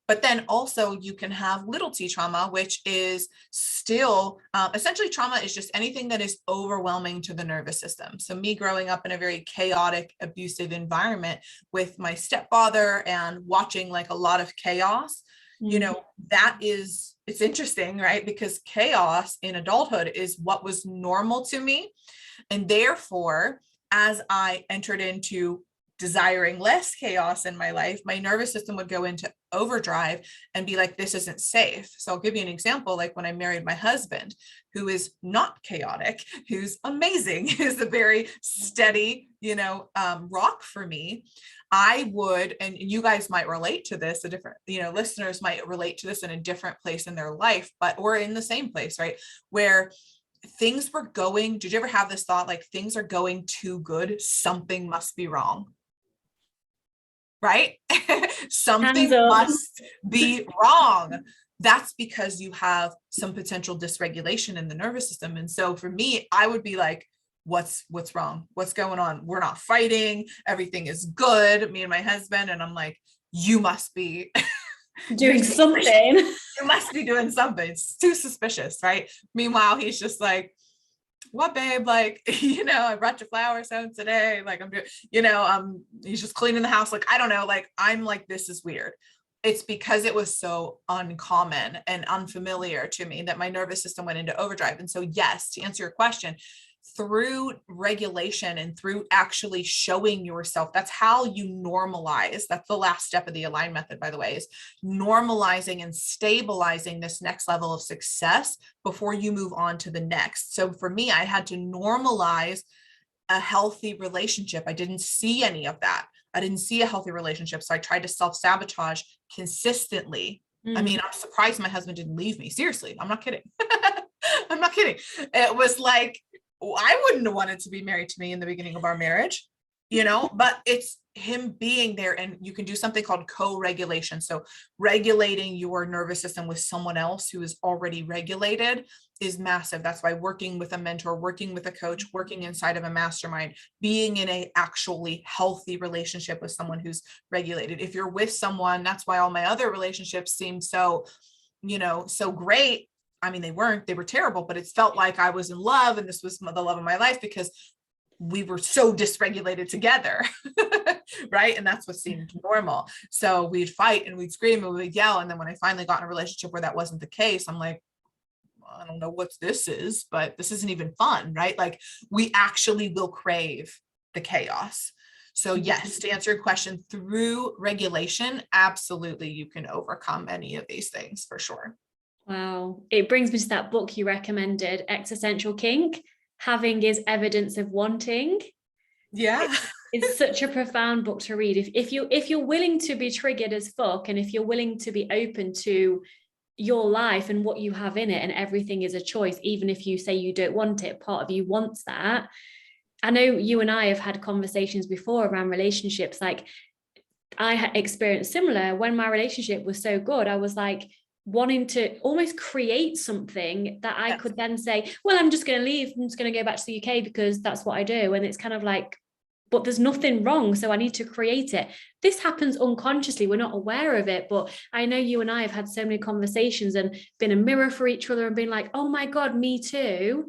Speaker 2: but then also you can have little T trauma, which is still essentially trauma is just anything that is overwhelming to the nervous system. So me growing up in a very chaotic, abusive environment with my stepfather and watching like a lot of chaos, it's interesting, right? Because chaos in adulthood is what was normal to me. And therefore, as I entered into desiring less chaos in my life, my nervous system would go into overdrive and be like, this isn't safe. So I'll give you an example. Like when I married my husband, who is not chaotic, who's amazing, is a very steady, rock for me. I would, and you guys might relate to this, listeners might relate to this in a different place in their life, or in the same place, right? Where things were going, did you ever have this thought, like things are going too good, something must be wrong? Right? Something must be wrong. That's because you have some potential dysregulation in the nervous system. And so for me, I would be like, what's wrong? What's going on? We're not fighting. Everything is good. Me and my husband. And I'm like, you must be
Speaker 1: doing something.
Speaker 2: You must be doing something. It's too suspicious, right? Meanwhile, he's just like, what, babe? Like, I brought you flowers home today. Like I'm doing, he's just cleaning the house. Like, I don't know. Like, I'm like, this is weird. It's because it was so uncommon and unfamiliar to me that my nervous system went into overdrive. And so, yes, to answer your question, through regulation and through actually showing yourself. That's how you normalize. That's the last step of the A.L.I.G.N method, by the way, is normalizing and stabilizing this next level of success before you move on to the next. So for me, I had to normalize a healthy relationship. I didn't see any of that. I didn't see a healthy relationship. So I tried to self-sabotage consistently. I mean, I'm surprised my husband didn't leave me. Seriously, I'm not kidding. I'm not kidding. It was like, I wouldn't have wanted to be married to me in the beginning of our marriage, but it's him being there. And you can do something called co-regulation. So regulating your nervous system with someone else who is already regulated is massive. That's why working with a mentor, working with a coach, working inside of a mastermind, being in a actually healthy relationship with someone who's regulated. If you're with someone, that's why all my other relationships seem so, so great. I mean, they were terrible, but it felt like I was in love and this was the love of my life because we were so dysregulated together. Right. And that's what seemed normal. So we'd fight and we'd scream and we'd yell. And then when I finally got in a relationship where that wasn't the case, I'm like, I don't know what this is, but this isn't even fun. Right. Like we actually will crave the chaos. So yes, to answer your question, through regulation, absolutely, you can overcome any of these things for sure.
Speaker 1: Wow. It brings me to that book you recommended, Existential Kink. Having is evidence of wanting.
Speaker 2: Yeah.
Speaker 1: It's such a profound book to read. If you're willing to be triggered as fuck, and if you're willing to be open to your life and what you have in it, and everything is a choice, even if you say you don't want it, part of you wants that. I know you and I have had conversations before around relationships. Like I had experienced similar when my relationship was so good. I was like, wanting to almost create something that I could then say, well, I'm just going to leave. I'm just going to go back to the UK because that's what I do. And it's kind of like, but there's nothing wrong. So I need to create it. This happens unconsciously. We're not aware of it. But I know you and I have had so many conversations and been a mirror for each other and been like, oh my God, me too.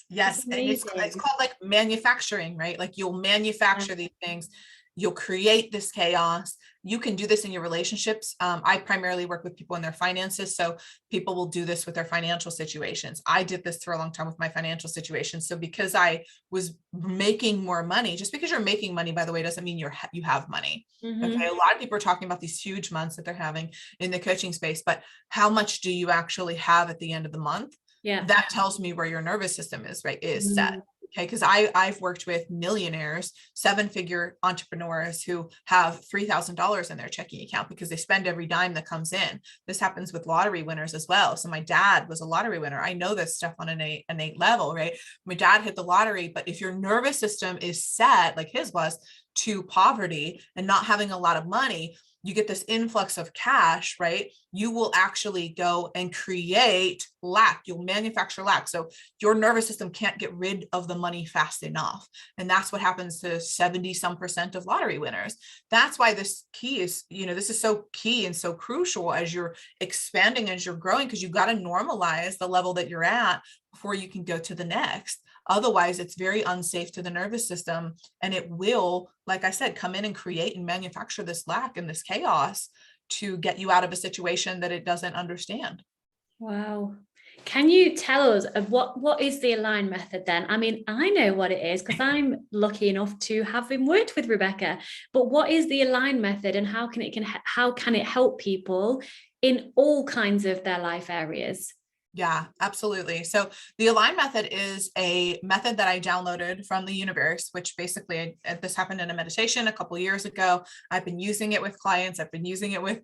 Speaker 2: Yes. And it's called like manufacturing, right? Like you'll manufacture these things. You'll create this chaos. You can do this in your relationships. I primarily work with people in their finances. So people will do this with their financial situations. I did this for a long time with my financial situation. So because I was making more money, just because you're making money, by the way, doesn't mean you have money. Okay. A lot of people are talking about these huge months that they're having in the coaching space, but how much do you actually have at the end of the month?
Speaker 1: Yeah.
Speaker 2: That tells me where your nervous system is, right? Is set. Okay. Cause I've worked with millionaires, 7-figure entrepreneurs who have $3,000 in their checking account because they spend every dime that comes in. This happens with lottery winners as well. So my dad was a lottery winner. I know this stuff on an innate level, right? My dad hit the lottery, but if your nervous system is set like his was to poverty and not having a lot of money, you get this influx of cash, right? You will actually go and create lack. You'll manufacture lack. So your nervous system can't get rid of the money fast enough. And that's what happens to 70% of lottery winners. That's why this key is, this is so key and so crucial as you're expanding, as you're growing, because you've got to normalize the level that you're at before you can go to the next. Otherwise, it's very unsafe to the nervous system. And it will, like I said, come in and create and manufacture this lack and this chaos to get you out of a situation that it doesn't understand.
Speaker 1: Wow. Can you tell us what is the A.L.I.G.N method then? I mean, I know what it is because I'm lucky enough to have been worked with Rebekah, but what is the A.L.I.G.N method and how can it help people in all kinds of their life areas?
Speaker 2: Yeah, absolutely. So the A.L.I.G.N method is a method that I downloaded from the universe, which basically this happened in a meditation a couple of years ago. I've been using it with clients. I've been using it with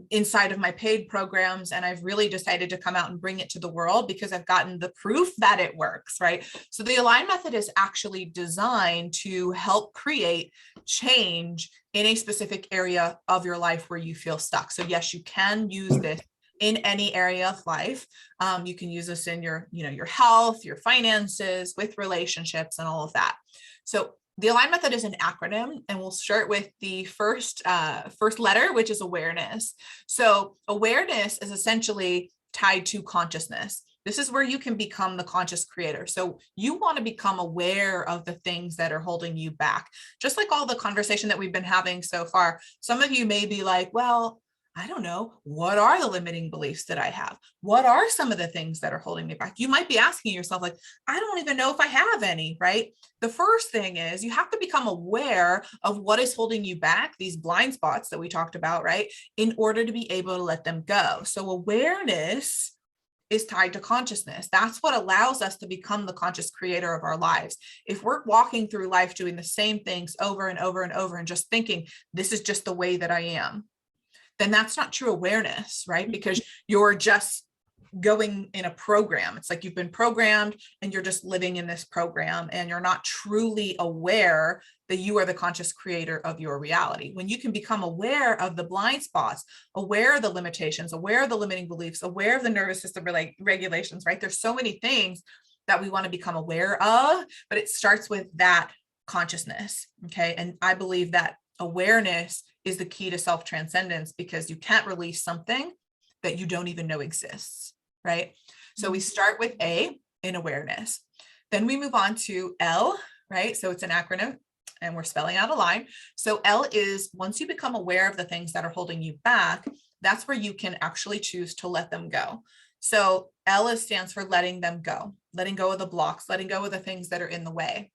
Speaker 2: inside of my paid programs. And I've really decided to come out and bring it to the world because I've gotten the proof that it works, right? So the A.L.I.G.N method is actually designed to help create change in a specific area of your life where you feel stuck. So yes, you can use this in any area of life. You can use this in your health, your finances, with relationships and all of that. So the A.L.I.G.N method is an acronym, and we'll start with the first letter, which is awareness. So awareness is essentially tied to consciousness. This is where you can become the conscious creator. So you want to become aware of the things that are holding you back. Just like all the conversation that we've been having so far, some of you may be like, well, I don't know, what are the limiting beliefs that I have? What are some of the things that are holding me back? You might be asking yourself, like, I don't even know if I have any, right? The first thing is you have to become aware of what is holding you back, these blind spots that we talked about, right? In order to be able to let them go. So awareness is tied to consciousness. That's what allows us to become the conscious creator of our lives. If we're walking through life doing the same things over and over and over and just thinking, this is just the way that I am, then that's not true awareness, right? Because you're just going in a program. It's like you've been programmed and you're just living in this program, and you're not truly aware that you are the conscious creator of your reality. When you can become aware of the blind spots, aware of the limitations, aware of the limiting beliefs, aware of the nervous system regulations, right? There's so many things that we want to become aware of, but it starts with that consciousness. Okay. And I believe that awareness is the key to self-transcendence, because you can't release something that you don't even know exists, right? So we start with A, in awareness. Then we move on to L, right? So it's an acronym and we're spelling out A.L.I.G.N. So L is, once you become aware of the things that are holding you back, that's where you can actually choose to let them go. So L stands for letting them go, letting go of the blocks, letting go of the things that are in the way.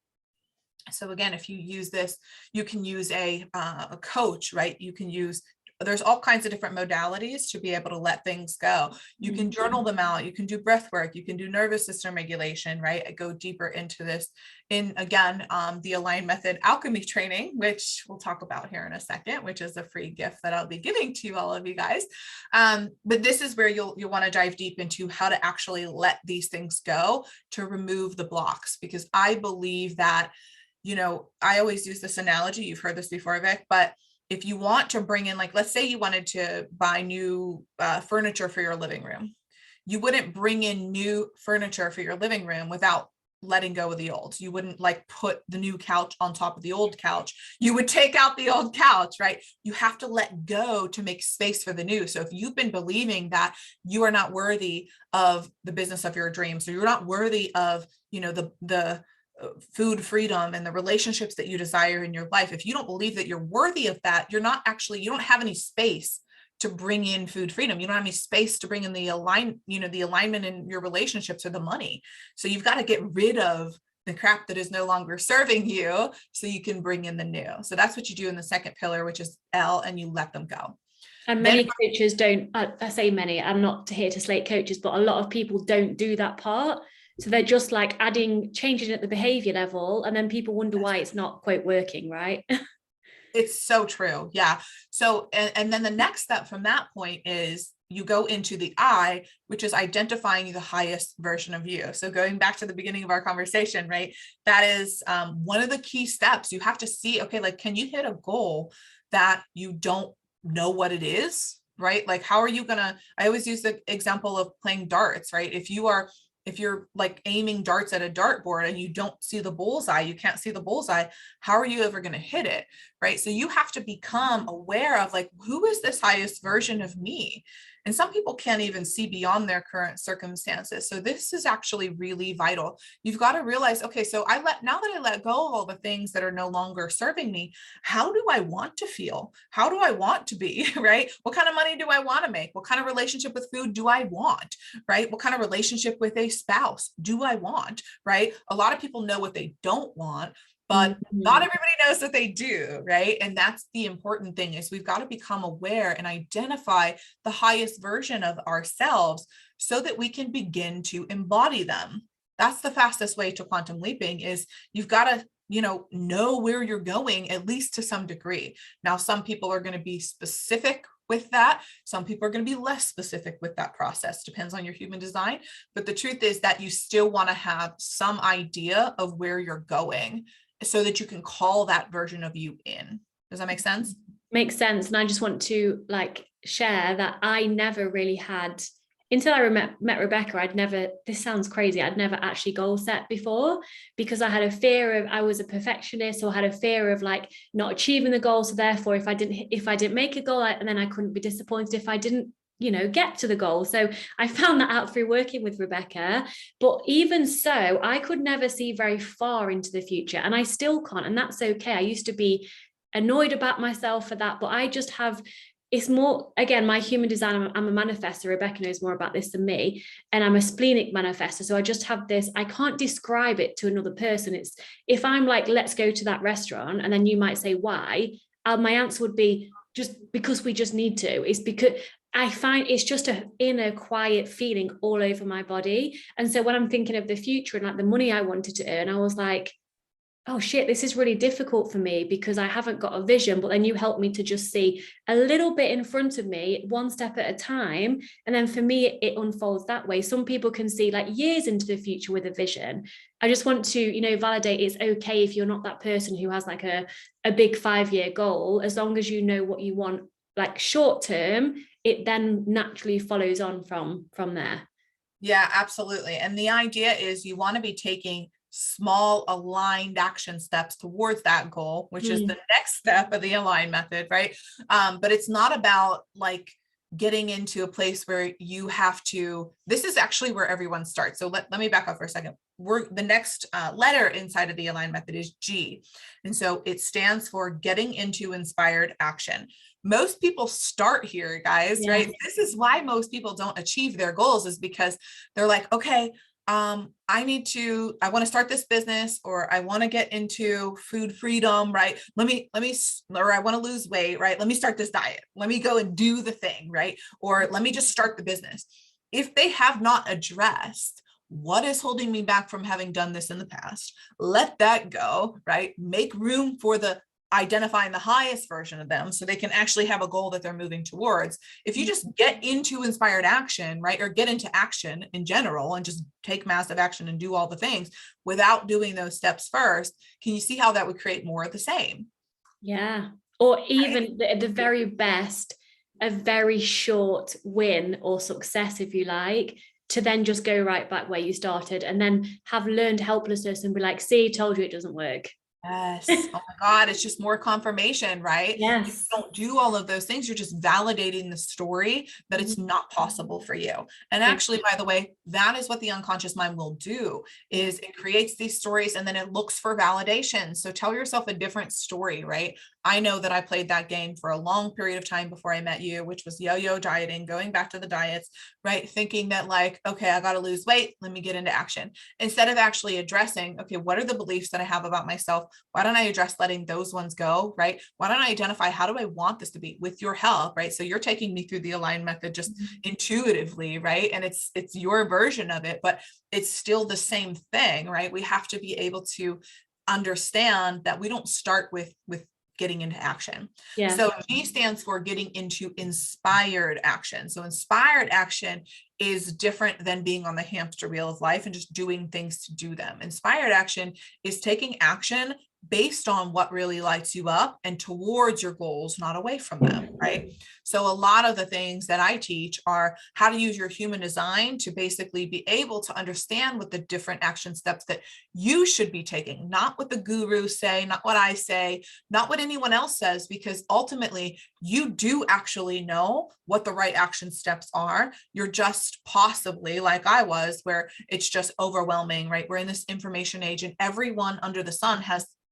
Speaker 2: So again, if you use this, you can use a coach, right? You can use, there's all kinds of different modalities to be able to let things go. You can journal them out. You can do breath work. You can do nervous system regulation, right? I go deeper into this in, again, the A.L.I.G.N Method alchemy training, which we'll talk about here in a second, which is a free gift that I'll be giving to all of you guys. But this is where you'll want to dive deep into how to actually let these things go, to remove the blocks, because I believe that, you know, I always use this analogy. You've heard this before, Vic, but if you want to bring in, like, let's say you wanted to buy new furniture for your living room, you wouldn't bring in new furniture for your living room without letting go of the old. You wouldn't like put the new couch on top of the old couch. You would take out the old couch, right? You have to let go to make space for the new. So if you've been believing that you are not worthy of the business of your dreams, or you're not worthy of, you know, the food freedom and the relationships that you desire in your life, if you don't believe that you're worthy of that, you're not actually, you don't have any space to bring in food freedom. You don't have any space to bring in the alignment in your relationships or the money. So you've got to get rid of the crap that is no longer serving you so you can bring in the new. So that's what you do in the second pillar, which is L, and you let them go.
Speaker 1: And many coaches don't, I say many, I'm not here to slate coaches, but a lot of people don't do that part. So they're just like changing at the behavior level, and then people wonder why it's not quite working, right?
Speaker 2: It's so true. Yeah. So, and then the next step from that point is you go into the I, which is identifying the highest version of you. So going back to the beginning of our conversation, right? That is one of the key steps. You have to see, okay, like, can you hit a goal that you don't know what it is, right? Like, how are you gonna, I always use the example of playing darts, right? If you're like aiming darts at a dartboard and you don't see the bullseye, you can't see the bullseye, how are you ever going to hit it, right? So you have to become aware of, like, who is this highest version of me? And some people can't even see beyond their current circumstances. So this is actually really vital. You've got to realize, okay, so now that I let go of all the things that are no longer serving me, how do I want to feel? How do I want to be, right? What kind of money do I want to make? What kind of relationship with food do I want, right? What kind of relationship with a spouse do I want, right? A lot of people know what they don't want, but not everybody knows what they do, right? And that's the important thing, is we've got to become aware and identify the highest version of ourselves so that we can begin to embody them. That's the fastest way to quantum leaping, is you've got to, know where you're going, at least to some degree. Now, some people are going to be specific with that. Some people are going to be less specific with that process. Depends on your human design. But the truth is that you still want to have some idea of where you're going so that you can call that version of you in. Does that make sense?
Speaker 1: Makes sense. And I just want to share that I never really had, until I met Rebekah, this sounds crazy, I'd never actually goal set before, because I had a fear of, I was a perfectionist, or had a fear of not achieving the goal. So therefore, if I didn't make a goal, and then I couldn't be disappointed if I didn't get to the goal. So I found that out through working with Rebekah. But even so, I could never see very far into the future, and I still can't. And that's okay. I used to be annoyed about myself for that, but I just have it's more, again, my human design, I'm a manifestor. Rebecca knows more about this than me. And I'm a splenic manifestor. So I just have this, I can't describe it to another person. It's, if I'm like, let's go to that restaurant, and then you might say, why? My answer would be, just because we just need to. It's because I find it's just a inner quiet feeling all over my body. And so when I'm thinking of the future and like the money I wanted to earn, I was like, oh shit, this is really difficult for me because I haven't got a vision. But then you help me to just see a little bit in front of me, one step at a time. And then for me, it unfolds that way. Some people can see like years into the future with a vision. I just want to, validate it's okay if you're not that person who has like a big 5-year goal, as long as you know what you want, like short term, it then naturally follows on from there.
Speaker 2: Yeah, absolutely. And the idea is you want to be taking small aligned action steps towards that goal, which is the next step of the A.L.I.G.N method, right? But it's not about like getting into a place where you have to, this is actually where everyone starts. So let me back up for a second. The next letter inside of the A.L.I.G.N method is G. And so it stands for getting into inspired action. Most people start here, guys, right? This is why most people don't achieve their goals, is because they're like, okay, I want to start this business, or I want to get into food freedom, right? Or I want to lose weight, right? Let me start this diet. Let me go and do the thing, right? Or let me just start the business. If they have not addressed what is holding me back from having done this in the past, let that go, right? Make room for identifying the highest version of them so they can actually have a goal that they're moving towards. If you just get into inspired action, right, or get into action in general and just take massive action and do all the things without doing those steps first, can you see how that would create more of the same?
Speaker 1: Yeah. Or even the very best, a very short win or success, if you like, to then just go right back where you started and then have learned helplessness and be like, see, told you it doesn't work.
Speaker 2: Yes. Oh my God. It's just more confirmation, right?
Speaker 1: Yes.
Speaker 2: You don't do all of those things. You're just validating the story that it's not possible for you. And actually, by the way, that is what the unconscious mind will do, is it creates these stories and then it looks for validation. So tell yourself a different story, right? I know that I played that game for a long period of time before I met you, which was yo-yo dieting, going back to the diets, right? Thinking that like, okay, I got to lose weight. Let me get into action. Instead of actually addressing, okay, what are the beliefs that I have about myself? Why don't I address letting those ones go, right? Why don't I identify, how do I want this to be with your help, right? So you're taking me through the A.L.I.G.N method just intuitively, right? And it's your version of it, but it's still the same thing, right? We have to be able to understand that we don't start with getting into action. So G stands for getting into inspired action. So inspired action is different than being on the hamster wheel of life and just doing things to do them. Inspired action is taking action based on what really lights you up and towards your goals, not away from them, right? So a lot of the things that I teach are how to use your human design to basically be able to understand what the different action steps that you should be taking, not what the gurus say, not what I say, not what anyone else says, because ultimately you do actually know what the right action steps are. You're just possibly like I was, where it's just overwhelming, right? We're in this information age and everyone under the sun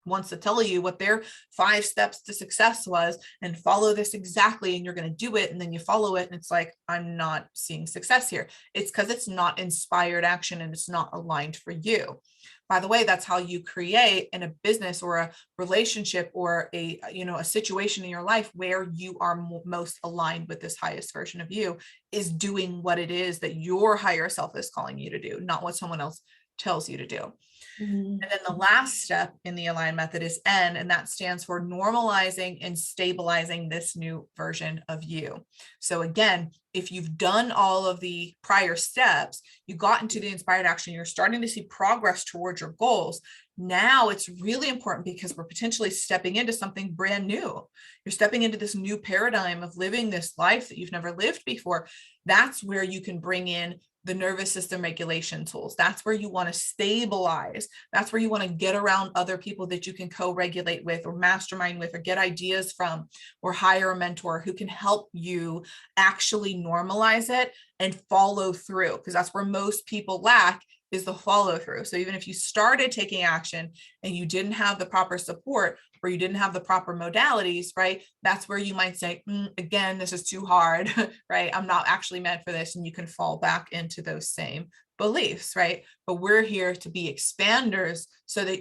Speaker 2: wants to tell you what their 5 steps to success was and follow this exactly and you're going to do it, and then you follow it and it's like, I'm not seeing success here. It's because it's not inspired action and it's not aligned for you. By the way, that's how you create in a business or a relationship or a situation in your life where you are most aligned with this highest version of you, is doing what it is that your higher self is calling you to do, not what someone else tells you to do. And then the last step in the A.L.I.G.N method is N, and that stands for normalizing and stabilizing this new version of you. So again, if you've done all of the prior steps, you got into the inspired action, you're starting to see progress towards your goals. Now it's really important because we're potentially stepping into something brand new. You're stepping into this new paradigm of living this life that you've never lived before. That's where you can bring in the nervous system regulation tools. That's where you want to stabilize. That's where you want to get around other people that you can co-regulate with or mastermind with or get ideas from, or hire a mentor who can help you actually normalize it and follow through, because that's where most people lack, is the follow through. So even if you started taking action and you didn't have the proper support, or you didn't have the proper modalities, right? That's where you might say, again, this is too hard, right? I'm not actually meant for this. And you can fall back into those same beliefs, right? But we're here to be expanders so that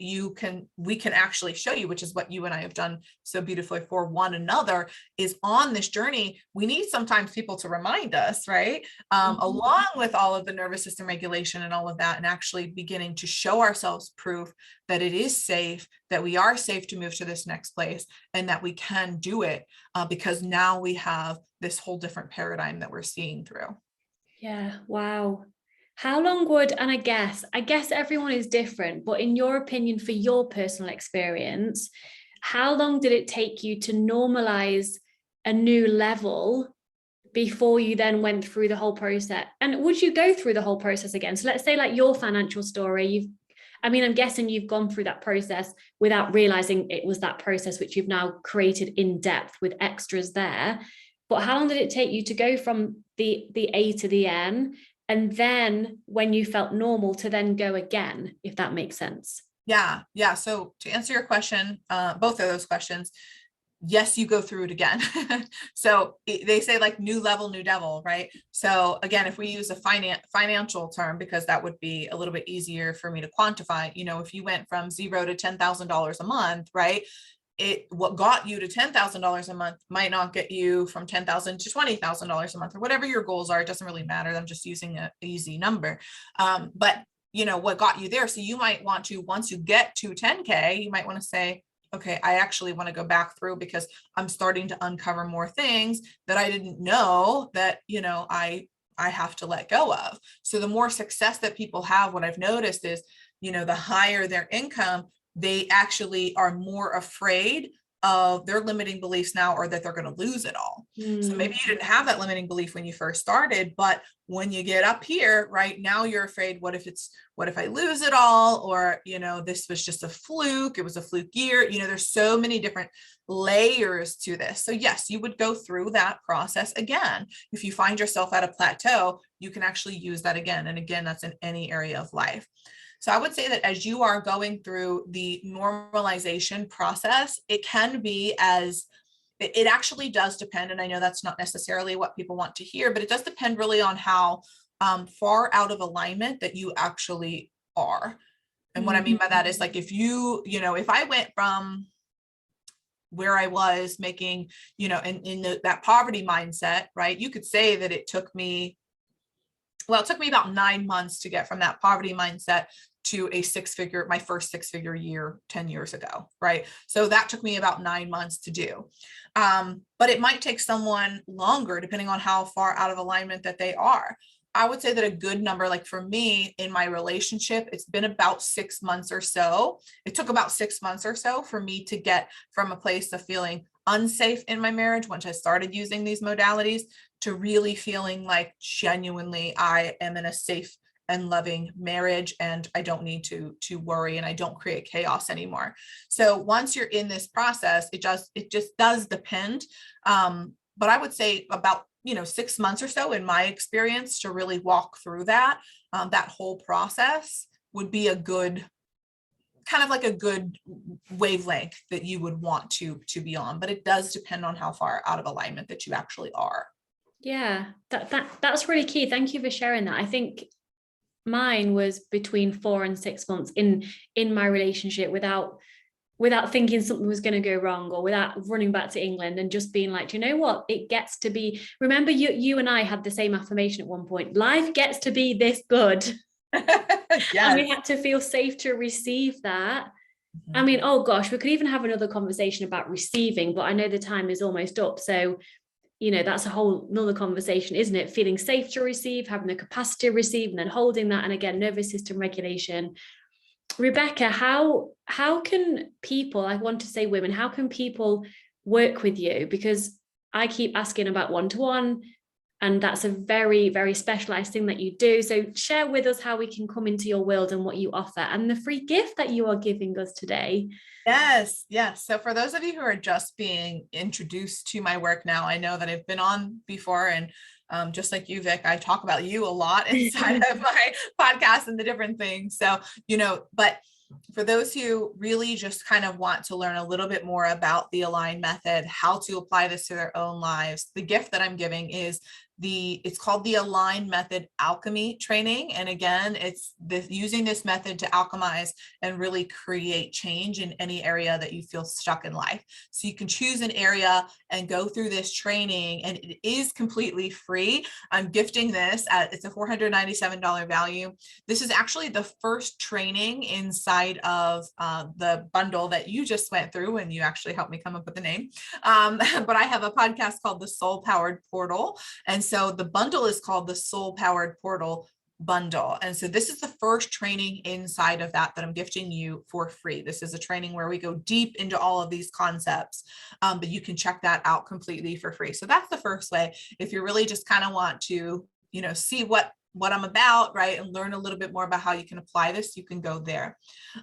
Speaker 2: we can actually show you, which is what you and I have done so beautifully for one another, is on this journey. We need sometimes people to remind us, right? Along with all of the nervous system regulation and all of that, and actually beginning to show ourselves proof that it is safe, that we are safe to move to this next place, and that we can do it because now we have this whole different paradigm that we're seeing through.
Speaker 1: Yeah. Wow. How long would, and I guess everyone is different, but in your opinion, for your personal experience, how long did it take you to normalize a new level before you then went through the whole process? And would you go through the whole process again? So let's say like your financial story, I'm guessing you've gone through that process without realizing it was that process, which you've now created in depth with extras there. But how long did it take you to go from the A to the N? And then when you felt normal to then go again, if that makes sense.
Speaker 2: Yeah. So to answer your question, both of those questions, yes, you go through it again. So they say like new level, new devil, right? So again, if we use a financial term, because that would be a little bit easier for me to quantify, if you went from $0 to $10,000 a month, right? What got you to $10,000 a month might not get you from $10,000 to $20,000 a month, or whatever your goals are. It doesn't really matter. I'm just using an easy number. But what got you there. So you might want to, once you get to 10K, you might want to say, okay, I actually want to go back through because I'm starting to uncover more things that I didn't know that, I have to let go of. So the more success that people have, what I've noticed is, the higher their income, they actually are more afraid of their limiting beliefs now, or that they're going to lose it all. So maybe you didn't have that limiting belief when you first started, but when you get up here, right now, you're afraid, what if I lose it all? Or, this was just a fluke. It was a fluke year. There's so many different layers to this. So yes, you would go through that process again. If you find yourself at a plateau, you can actually use that again. And again, that's in any area of life. So I would say that as you are going through the normalization process, it can be it actually does depend. And I know that's not necessarily what people want to hear, but it does depend really on how far out of alignment that you actually are. And what I mean by that is like, if I went from where I was making, that poverty mindset, right? You could say that it took me about 9 months to get from that poverty mindset to my first six-figure year 10 years ago, right? So that took me about 9 months to do. But it might take someone longer, depending on how far out of alignment that they are. I would say that a good number, like for me in my relationship, it's been about 6 months or so. It took about 6 months or so for me to get from a place of feeling unsafe in my marriage, once I started using these modalities, to really feeling like genuinely I am in a safe and loving marriage, and I don't need to worry, and I don't create chaos anymore. So once you're in this process, it just does depend. But I would say about 6 months or so in my experience to really walk through that whole process would be a good kind of like a good wavelength that you would want to be on. But it does depend on how far out of alignment that you actually are.
Speaker 1: Yeah, that's really key. Thank you for sharing that. I think mine was between 4 and 6 months in my relationship without thinking something was going to go wrong, or without running back to England and just being like, you know what, it gets to be, remember you and I had the same affirmation at one point, life gets to be this good. Yes. And we had to feel safe to receive that. Mm-hmm. Oh gosh, we could even have another conversation about receiving, but I know the time is almost up. So that's a whole nother conversation, isn't it? Feeling safe to receive, having the capacity to receive, and then holding that. And again, nervous system regulation. Rebekah, how can people, I want to say women, how can people work with you? Because I keep asking about one-to-one, and that's a very, very specialized thing that you do. So share with us how we can come into your world and what you offer, and the free gift that you are giving us today.
Speaker 2: Yes. So for those of you who are just being introduced to my work now, I know that I've been on before, and just like you, Vic, I talk about you a lot inside of my podcast and the different things. So, but for those who really just kind of want to learn a little bit more about the A.L.I.G.N Method, how to apply this to their own lives, the gift that I'm giving is it's called the A.L.I.G.N Method Alchemy Training. And again, it's using this method to alchemize and really create change in any area that you feel stuck in life. So you can choose an area and go through this training, and it is completely free. I'm gifting this it's a $497 value. This is actually the first training inside of the bundle that you just went through, and you actually helped me come up with the name. But I have a podcast called the Soul Powered Portal. And so the bundle is called the Soul Powered Portal bundle. And so this is the first training inside of that I'm gifting you for free. This is a training where we go deep into all of these concepts, but you can check that out completely for free. So that's the first way. If you really just kind of want to, see what I'm about, right, and learn a little bit more about how you can apply this, you can go there.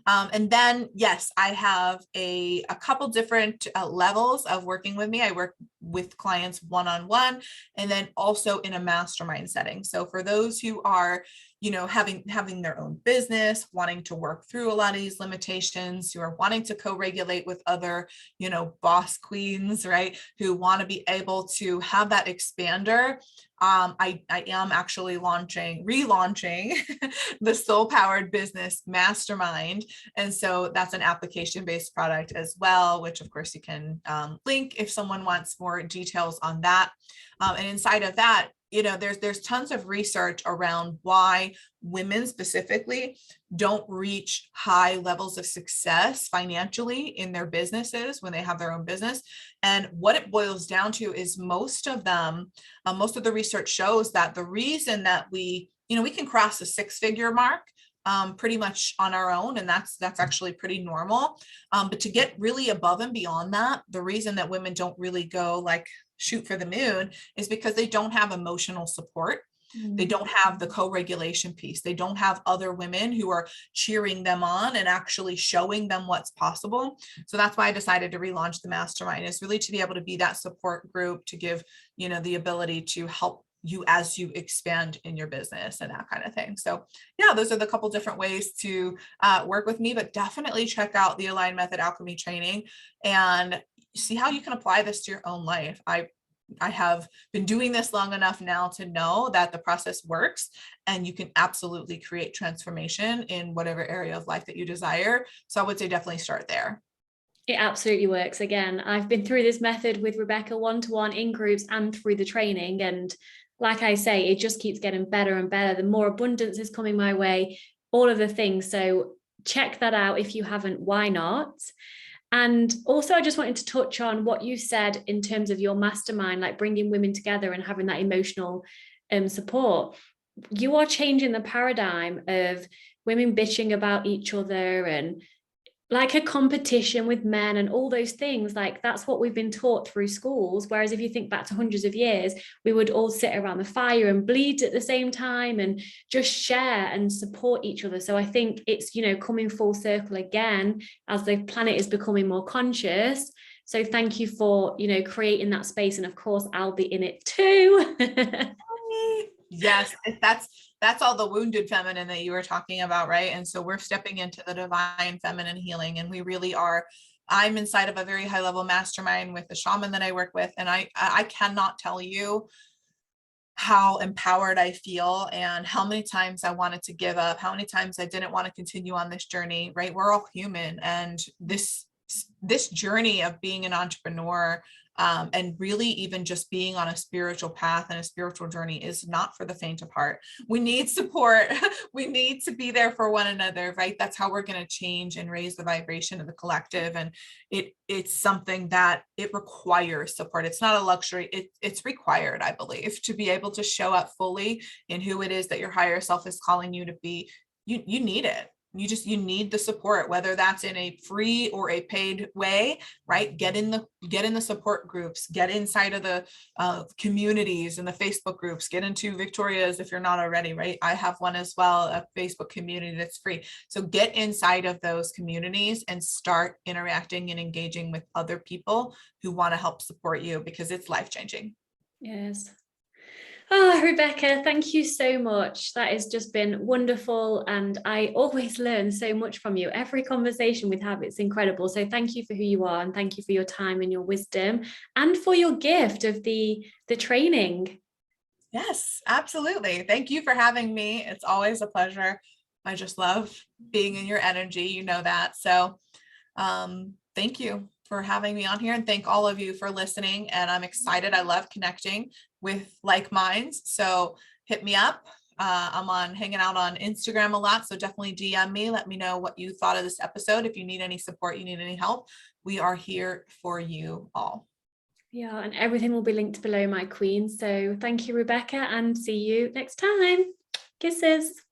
Speaker 2: And then, yes, I have a couple different levels of working with me. I work with clients one-on-one, and then also in a mastermind setting. So for those who are, having their own business, wanting to work through a lot of these limitations, who are wanting to co-regulate with other, boss queens, right, who want to be able to have that expander. I am actually relaunching the Soul Powered Business Mastermind. And so that's an application-based product as well, which of course you can link if someone wants more details on that. And inside of that, there's tons of research around why women specifically don't reach high levels of success financially in their businesses when they have their own business. And what it boils down to is most of the research shows that the reason that we can cross the six-figure mark pretty much on our own, and that's actually pretty normal. But to get really above and beyond that, the reason that women don't really go like shoot for the moon is because they don't have emotional support. They don't have the co-regulation piece. They don't have other women who are cheering them on and actually showing them what's possible. So that's why I decided to relaunch the mastermind, is really to be able to be that support group, to give, the ability to help you as you expand in your business and that kind of thing. So yeah, those are the couple different ways to work with me, but definitely check out the A.L.I.G.N Method Alchemy Training and see how you can apply this to your own life. I have been doing this long enough now to know that the process works, and you can absolutely create transformation in whatever area of life that you desire. So I would say definitely start there.
Speaker 1: It absolutely works. Again, I've been through this method with Rebekah one-to-one in groups and through the training. And like I say, it just keeps getting better and better. The more abundance is coming my way, all of the things. So check that out if you haven't. Why not? And also, I just wanted to touch on what you said in terms of your mastermind, like bringing women together and having that emotional support. You are changing the paradigm of women bitching about each other and like a competition with men and all those things. Like that's what we've been taught through schools. Whereas if you think back to hundreds of years, we would all sit around the fire and bleed at the same time and just share and support each other. So I think it's, coming full circle again as the planet is becoming more conscious. So thank you for, creating that space. And of course, I'll be in it too.
Speaker 2: Yes, that's all the wounded feminine that you were talking about, right? And so we're stepping into the divine feminine healing, and we really are. I'm inside of a very high level mastermind with the shaman that I work with, and I cannot tell you how empowered I feel and how many times I wanted to give up, how many times I didn't want to continue on this journey, right? We're all human, and this journey of being an entrepreneur and really even just being on a spiritual path and a spiritual journey is not for the faint of heart. We need support. We need to be there for one another, right? That's how we're going to change and raise the vibration of the collective. And it's something that it requires support. It's not a luxury. It's required, I believe, to be able to show up fully in who it is that your higher self is calling you to be. You need it. You need the support, whether that's in a free or a paid way, right? Get in the support groups, get inside of the communities and the Facebook groups, get into Victoria's if you're not already, right? I have one as well, a Facebook community that's free. So get inside of those communities and start interacting and engaging with other people who want to help support you, because it's life-changing.
Speaker 1: Yes. Oh, Rebekah, thank you so much. That has just been wonderful. And I always learn so much from you. Every conversation we have, it's incredible. So thank you for who you are, and thank you for your time and your wisdom, and for your gift of the training.
Speaker 2: Yes, absolutely. Thank you for having me. It's always a pleasure. I just love being in your energy. You know that. So thank you for having me on here, and thank all of you for listening. And I'm excited. I love connecting with like minds. So hit me up. I'm hanging out on Instagram a lot. So definitely DM me. Let me know what you thought of this episode. If you need any support, you need any help, we are here for you all.
Speaker 1: Yeah, and everything will be linked below, my queen. So thank you, Rebekah, and see you next time. Kisses.